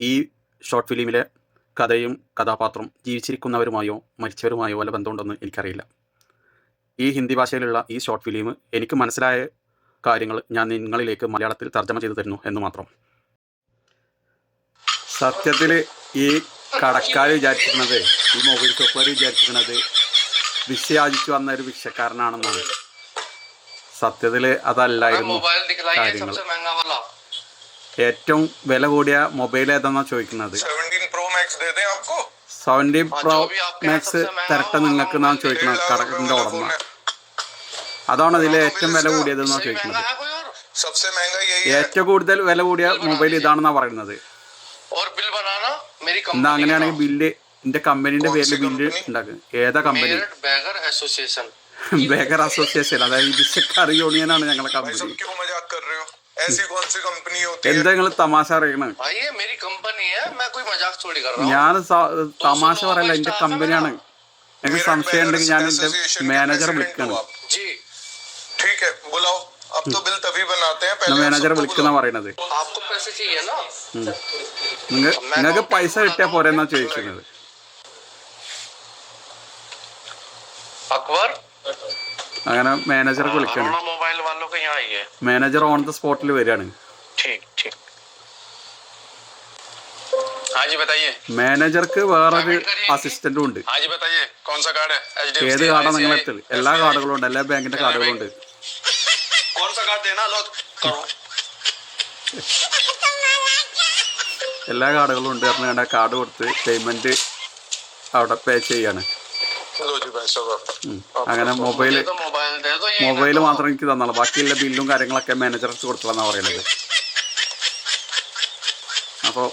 ഈ ഷോർട്ട് ഫിലിമിലെ കഥയും കഥാപാത്രം ജീവിച്ചിരിക്കുന്നവരുമായോ മരിച്ചവരുമായോ വല്ല ബന്ധമുണ്ടെന്ന് എനിക്കറിയില്ല. ഈ ഹിന്ദി ഭാഷയിലുള്ള ഈ ഷോർട്ട് ഫിലിം എനിക്ക് മനസ്സിലായ കാര്യങ്ങൾ ഞാൻ നിങ്ങളിലേക്ക് മലയാളത്തിൽ തർജ്ജമ ചെയ്തു തരുന്നു എന്ന് മാത്രം. സത്യത്തിൽ ഈ കടക്കാർ വിചാരിച്ചിരിക്കുന്നത്, ഈ മൊബൈൽ ഷോപ്പുകാർ വിചാരിച്ചിരിക്കുന്നത് ഭിക്ഷയാചിച്ചു വന്ന ഒരു ഭിക്ഷക്കാരനാണെന്നാണ്. സത്യത്തിൽ അതല്ലായിരുന്നു കാര്യങ്ങൾ. ഏറ്റവും വില കൂടിയ മൊബൈൽ ഏതാണെന്നാണ് ചോദിക്കുന്നത്. 17 Pro Max തരട്ടെ നിങ്ങൾക്ക് എന്നാണ് ചോദിക്കുന്നത് കടക്കിൻ്റെ ഉടമ. അതാണ് അതിൽ ഏറ്റവും വില കൂടിയതെന്നാണ് ചോദിക്കുന്നത്. ഏറ്റവും കൂടുതൽ വില കൂടിയ മൊബൈൽ ഇതാണെന്നാണ് പറയുന്നത്. എന്താ അങ്ങനെയാണെങ്കിൽ ബില്ല് എൻ്റെ കമ്പനീൻ്റെ പേരിൽ ബില്ല് ഉണ്ടാക്കുക. ഏതാ കമ്പനി? ബേഗർ അസോസിയേഷൻ, അതായത് ഭിക്ഷക്കാർ യൂണിയനാണ് ഞങ്ങളുടെ കമ്പനി. എന്താ നിങ്ങൾ തമാശ അറിയണത്? ഞാൻ തമാശ പറയല്ല, എന്റെ കമ്പനിയാണ്. എനിക്ക് സംശയം ഉണ്ടെങ്കിൽ ഞാൻ എന്റെ മാനേജറെ വിളിക്കണം. മാനേജറെ വിളിക്കുന്ന പറയണത്. നിങ്ങൾക്ക് പൈസ കിട്ടിയാ പോരെന്നാ ചോദിക്കുന്നത്. അങ്ങനെ മാനേജറെ വിളിക്കണം. മാനേജർ ഓൺ ദ സ്പോട്ടിൽ വരികയാണ്. മാനേജർക്ക് വേറൊരു അസിസ്റ്റന്റും ഉണ്ട്. ഏത് കാർഡാണ് നിങ്ങളുടെ അടുത്ത്? എല്ലാ കാർഡുകളും ഉണ്ട്, എല്ലാ ബാങ്കിന്റെ കാർഡുകളും ഉണ്ട്. എല്ലാ കാർഡുകളും ഉണ്ട്. പറഞ്ഞ കാർഡ് കൊടുത്ത് പേയ്മെന്റ് അവിടെ പേ ചെയ്യാണ്. അങ്ങനെ മൊബൈൽ മാത്രം എനിക്ക് തന്നാണ്, ബാക്കിയുള്ള ബില്ലും കാര്യങ്ങളൊക്കെ മാനേജർക്ക് കൊടുത്തതെന്നാണ് പറയുന്നത്. അപ്പോൾ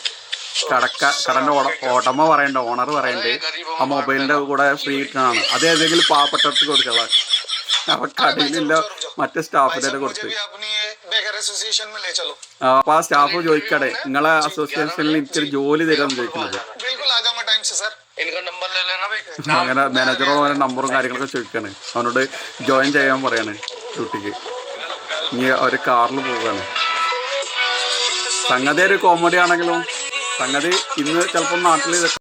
കടന്റെ ഉടമ പറയണ്ട, ഓണർ പറയണ്ടേ ആ മൊബൈലിന്റെ കൂടെ ഫ്രീ കിട്ടണതാണ്. അത് ഏതെങ്കിലും പാവപ്പെട്ടവർക്ക് കൊടുക്കുക. അപ്പൊ കടയിലില്ല മറ്റേ സ്റ്റാഫിന്റെ കൊടുത്ത്. അപ്പൊ ആ സ്റ്റാഫ് ചോദിക്കടേ, നിങ്ങളെ അസോസിയേഷനിൽ എനിക്കൊരു ജോലി തരാമെന്ന് ചോദിക്കുന്നത്. അങ്ങനെ മാനേജറോട് നമ്പറും കാര്യങ്ങളൊക്കെ ചോദിക്കാണ്. അവനോട് ജോയിൻ ചെയ്യാൻ പറയാണ് ഡ്യൂട്ടിക്ക്. ഇനി ഒരു കാറിൽ പോവുകയാണ്. സംഗതി ഒരു കോമഡി ആണെങ്കിലും സംഗതി ഇന്ന് ചിലപ്പോൾ നാട്ടിൽ ഇതൊക്കെ